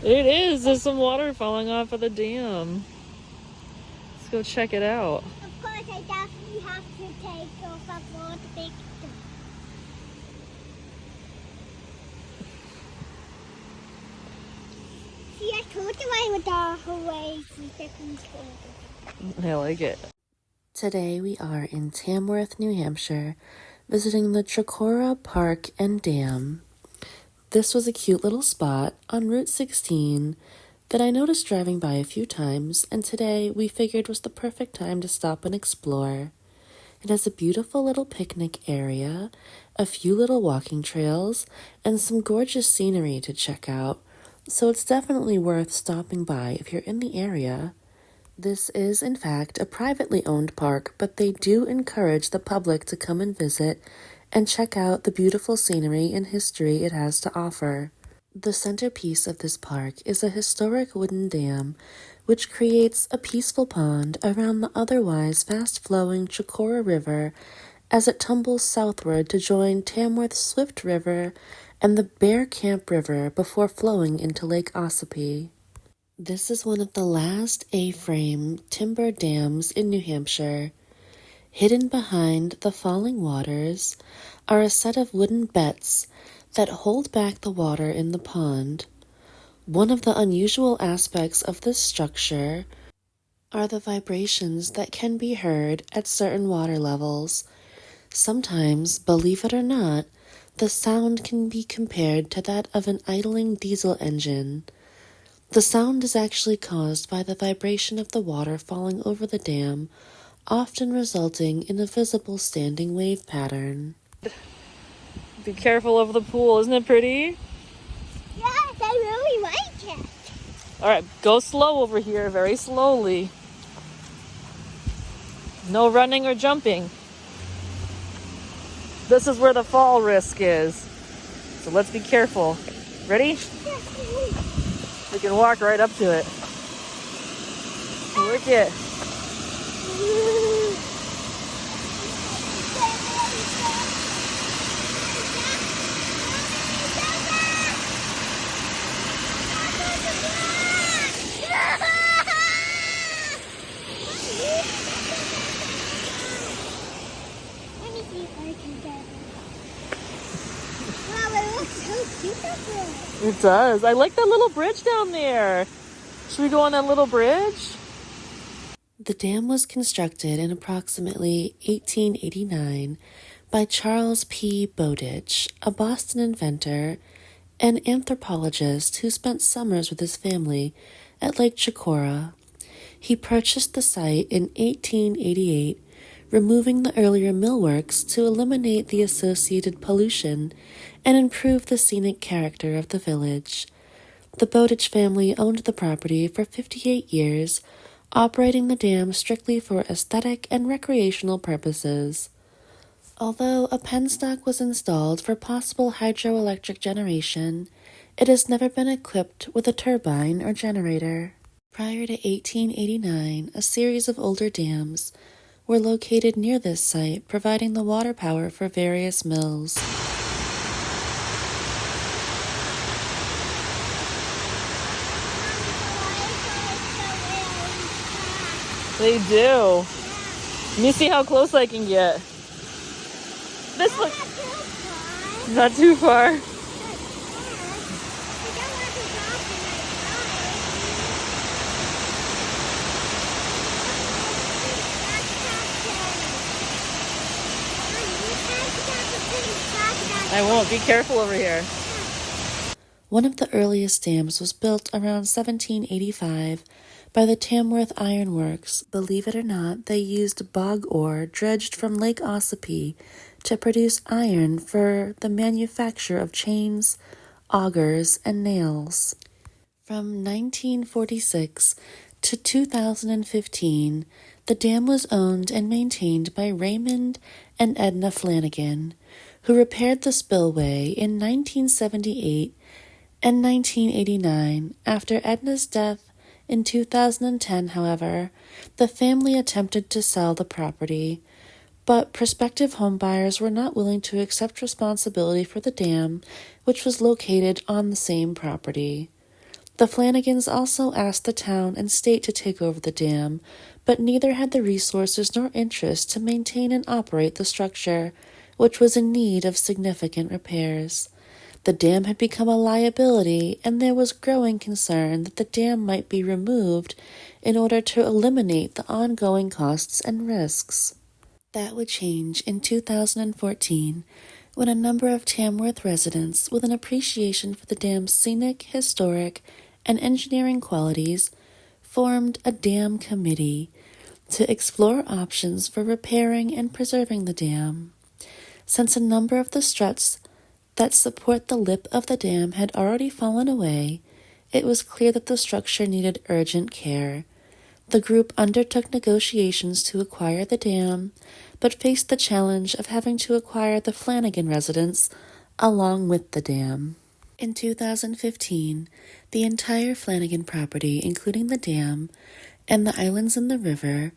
It is. There's some water falling off of the dam. Let's go check it out. Of course, I definitely have to take off a lot of big stuff. See, I told you I would always see second I like it. Today we are in Tamworth, New Hampshire, visiting the Chocorua Park and Dam. This was a cute little spot on Route 16 that I noticed driving by a few times, and today we figured was the perfect time to stop and explore. It has a beautiful little picnic area, a few little walking trails, and some gorgeous scenery to check out, so it's definitely worth stopping by if you're in the area. This is, in fact, a privately owned park, but they do encourage the public to come and visit and check out the beautiful scenery and history it has to offer. The centerpiece of this park is a historic wooden dam, which creates a peaceful pond around the otherwise fast-flowing Chocorua River as it tumbles southward to join Tamworth's Swift River and the Bear Camp River before flowing into Lake Ossipee. This is one of the last A-frame timber dams in New Hampshire. Hidden behind the falling waters are a set of wooden bets that hold back the water in the pond. One of the unusual aspects of this structure are the vibrations that can be heard at certain water levels. Sometimes, believe it or not, the sound can be compared to that of an idling diesel engine. The sound is actually caused by the vibration of the water falling over the dam, often resulting in a visible standing wave pattern. Be careful of the pool. Isn't it pretty? Yes, I really like it. All right, go slow over here, very slowly. No running or jumping. This is where the fall risk is. So let's be careful. Ready? We can walk right up to it. Work it. Let me see if I can get it. Wow, it looks so beautiful. It does. I like that little bridge down there. Should we go on that little bridge? The dam was constructed in approximately 1889 by Charles P. Bowditch, a Boston inventor and anthropologist who spent summers with his family at Lake Chocorua. He purchased the site in 1888, removing the earlier millworks to eliminate the associated pollution and improve the scenic character of the village. The Bowditch family owned the property for 58 years, operating the dam strictly for aesthetic and recreational purposes. Although a penstock was installed for possible hydroelectric generation, it has never been equipped with a turbine or generator. Prior to 1889, a series of older dams were located near this site, providing the water power for various mills. They do. Let me see how close I can get. This looks not too far. I won't. Be careful over here. One of the earliest dams was built around 1785 by the Tamworth Iron Works. Believe it or not, they used bog ore dredged from Lake Ossipee to produce iron for the manufacture of chains, augers, and nails. From 1946 to 2015, the dam was owned and maintained by Raymond and Edna Flanagan, who repaired the spillway in 1978 and 1989. After Edna's death in 2010, however, the family attempted to sell the property, but prospective homebuyers were not willing to accept responsibility for the dam, which was located on the same property. The Flanagans also asked the town and state to take over the dam, but neither had the resources nor interest to maintain and operate the structure, which was in need of significant repairs. The dam had become a liability, and there was growing concern that the dam might be removed in order to eliminate the ongoing costs and risks. That would change in 2014 when a number of Tamworth residents, with an appreciation for the dam's scenic, historic, and engineering qualities, formed a dam committee to explore options for repairing and preserving the dam. Since a number of the struts that support the lip of the dam had already fallen away, it was clear that the structure needed urgent care. The group undertook negotiations to acquire the dam, but faced the challenge of having to acquire the Flanagan residence along with the dam. In 2015, the entire Flanagan property, including the dam and the islands in the river,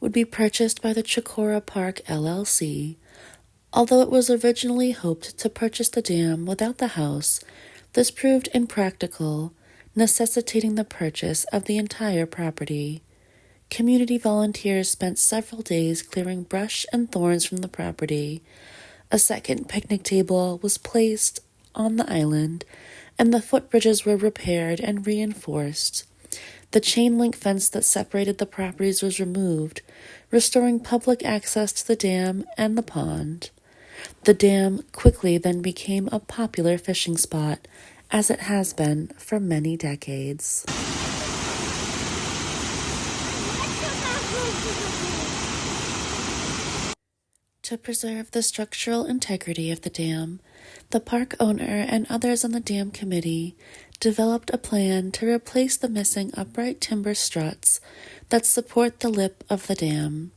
would be purchased by the Chocorua Park LLC. Although it was originally hoped to purchase the dam without the house, this proved impractical, necessitating the purchase of the entire property. Community volunteers spent several days clearing brush and thorns from the property. A second picnic table was placed on the island, and the footbridges were repaired and reinforced. The chain link fence that separated the properties was removed, restoring public access to the dam and the pond. The dam quickly then became a popular fishing spot, as it has been for many decades. To preserve the structural integrity of the dam, the park owner and others on the dam committee developed a plan to replace the missing upright timber struts that support the lip of the dam.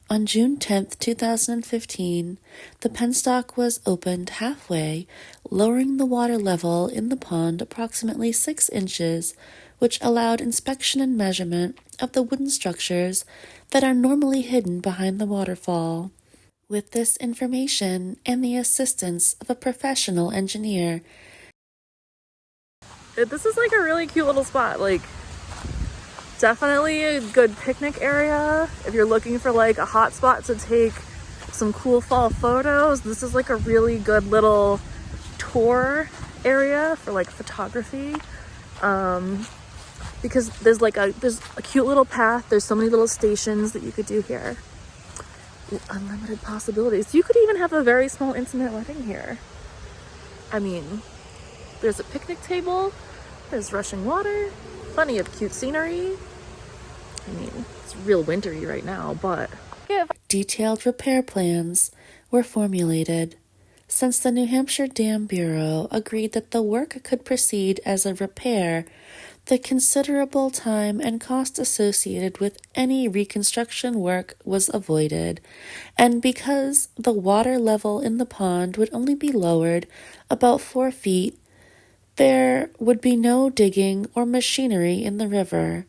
On June 10, 2015, the penstock was opened halfway, lowering the water level in the pond approximately 6 inches, which allowed inspection and measurement of the wooden structures that are normally hidden behind the waterfall. With this information and the assistance of a professional engineer, This is like a really cute little spot. Like, definitely a good picnic area. If you're looking for like a hot spot to take some cool fall photos, this is like a really good little tour area for like photography. Because there's a cute little path. There's so many little stations that you could do here. Unlimited possibilities. You could even have a very small intimate wedding here. I mean, there's a picnic table, there's rushing water, plenty of cute scenery. I mean, it's real wintry right now, but detailed repair plans were formulated. Since the New Hampshire Dam Bureau agreed that the work could proceed as a repair, the considerable time and cost associated with any reconstruction work was avoided, and because the water level in the pond would only be lowered about 4 feet, there would be no digging or machinery in the river.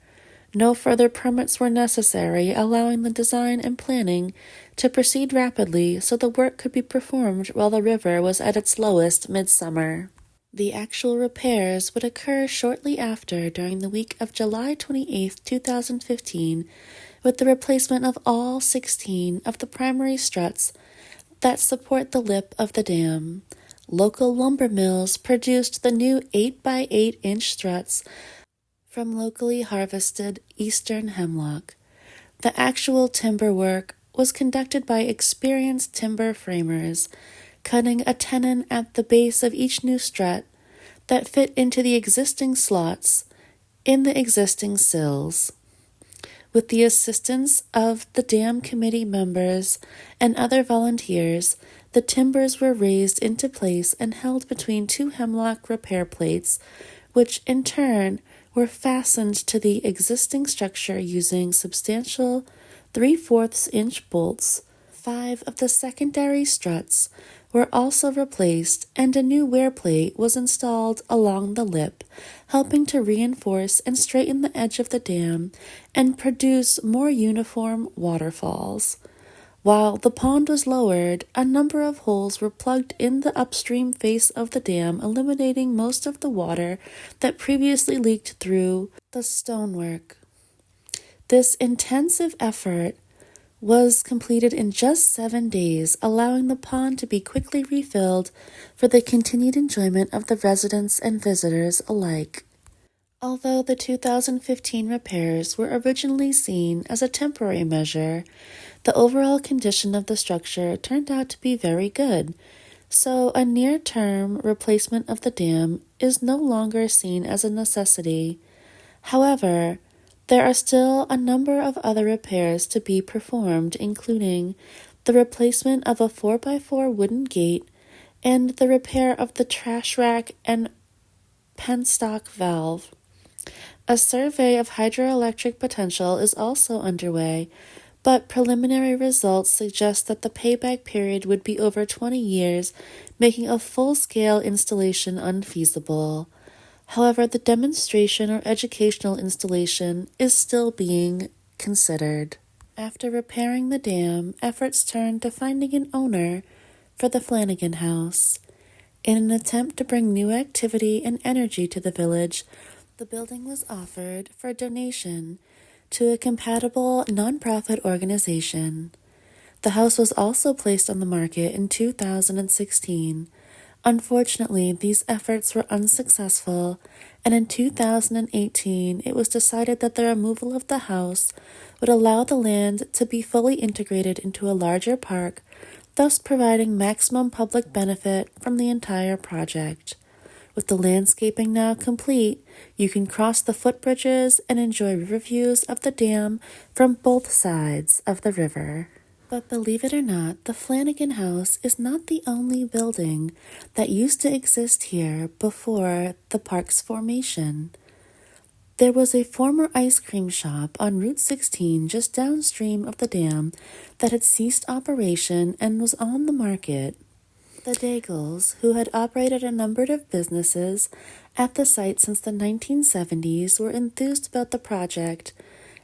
No further permits were necessary, allowing the design and planning to proceed rapidly so the work could be performed while the river was at its lowest midsummer. The actual repairs would occur shortly after during the week of July 28, 2015, with the replacement of all 16 of the primary struts that support the lip of the dam. Local lumber mills produced the new 8 by 8 inch struts from locally harvested eastern hemlock. The actual timber work was conducted by experienced timber framers, cutting a tenon at the base of each new strut that fit into the existing slots in the existing sills. With the assistance of the dam committee members and other volunteers, the timbers were raised into place and held between 2 hemlock repair plates, which in turn were fastened to the existing structure using substantial 3/4 inch bolts. 5 of the secondary struts were also replaced, and a new wear plate was installed along the lip, helping to reinforce and straighten the edge of the dam and produce more uniform waterfalls. While the pond was lowered, a number of holes were plugged in the upstream face of the dam, eliminating most of the water that previously leaked through the stonework. This intensive effort was completed in just 7 days, allowing the pond to be quickly refilled for the continued enjoyment of the residents and visitors alike. Although the 2015 repairs were originally seen as a temporary measure, the overall condition of the structure turned out to be very good, so a near-term replacement of the dam is no longer seen as a necessity. However, there are still a number of other repairs to be performed, including the replacement of a 4x4 wooden gate and the repair of the trash rack and penstock valve. A survey of hydroelectric potential is also underway, but preliminary results suggest that the payback period would be over 20 years, making a full-scale installation unfeasible. However, the demonstration or educational installation is still being considered. After repairing the dam, efforts turned to finding an owner for the Flanagan House. In an attempt to bring new activity and energy to the village, the building was offered for donation to a compatible nonprofit organization. The house was also placed on the market in 2016. Unfortunately, these efforts were unsuccessful, and in 2018 it was decided that the removal of the house would allow the land to be fully integrated into a larger park, thus providing maximum public benefit from the entire project. With the landscaping now complete, you can cross the footbridges and enjoy river views of the dam from both sides of the river. But believe it or not, the Flanagan House is not the only building that used to exist here before the park's formation. There was a former ice cream shop on Route 16 just downstream of the dam that had ceased operation and was on the market. The Daigles, who had operated a number of businesses at the site since the 1970s, were enthused about the project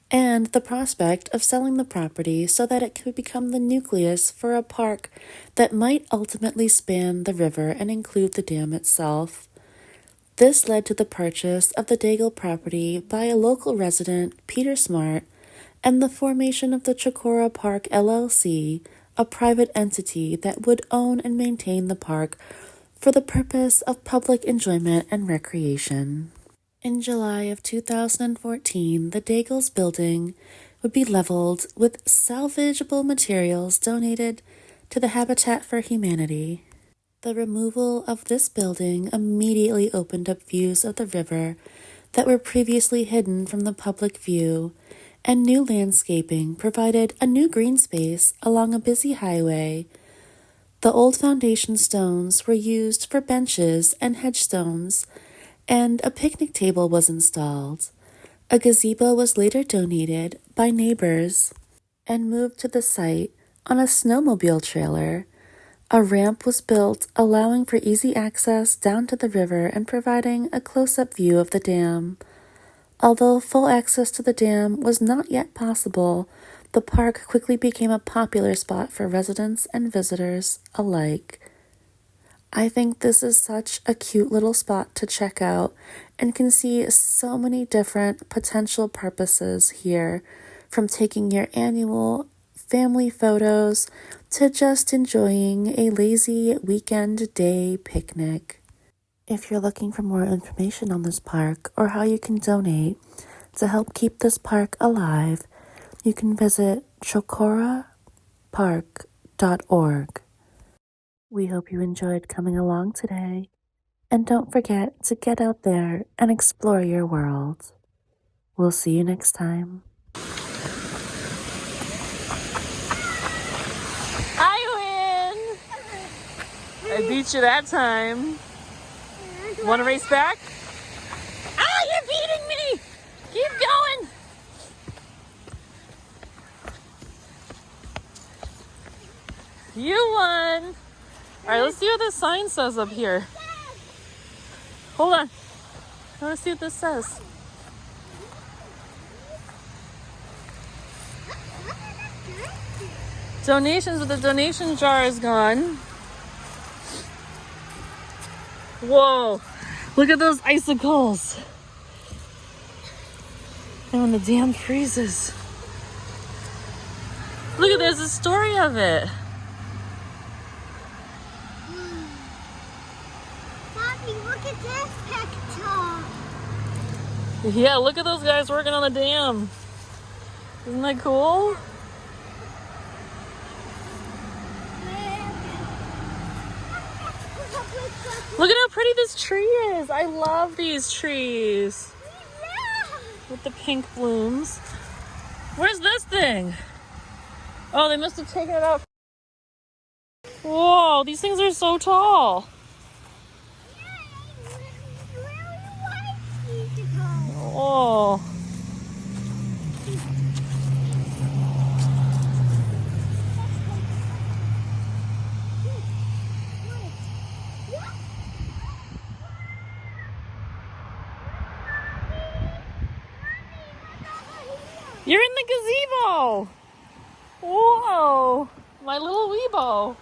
and the prospect of selling the property so that it could become the nucleus for a park that might ultimately span the river and include the dam itself. This led to the purchase of the Daigle property by a local resident, Peter Smart, and the formation of the Chocorua Park LLC, a private entity that would own and maintain the park for the purpose of public enjoyment and recreation. In July of 2014, the Daigles building would be leveled with salvageable materials donated to the Habitat for Humanity. The removal of this building immediately opened up views of the river that were previously hidden from the public view, and new landscaping provided a new green space along a busy highway. The old foundation stones were used for benches and headstones, and a picnic table was installed. A gazebo was later donated by neighbors and moved to the site on a snowmobile trailer. A ramp was built, allowing for easy access down to the river and providing a close-up view of the dam. Although full access to the dam was not yet possible, the park quickly became a popular spot for residents and visitors alike. I think this is such a cute little spot to check out and can see so many different potential purposes here, from taking your annual family photos to just enjoying a lazy weekend day picnic. If you're looking for more information on this park or how you can donate to help keep this park alive, you can visit chocorapark.org. We hope you enjoyed coming along today, and don't forget to get out there and explore your world. We'll see you next time. I win! I beat you that time. Want to race back? Ah, you're beating me! Keep going! You won! Alright, let's see what this sign says up here. Hold on. I want to see what this says. Donations, but the donation jar is gone. Whoa, look at those icicles. And when the dam freezes. Look at, there's a story of it. Mommy, look at this picture. Yeah, look at those guys working on the dam. Isn't that cool? Look at how pretty this tree is. I love these trees. With the pink blooms. Where's this thing? Oh, they must have taken it out. Whoa, these things are so tall. Oh. You're in the gazebo. Whoa, my little weebo.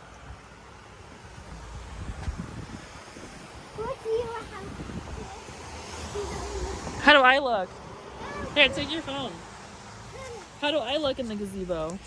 How do I look? Here, take your phone. How do I look in the gazebo?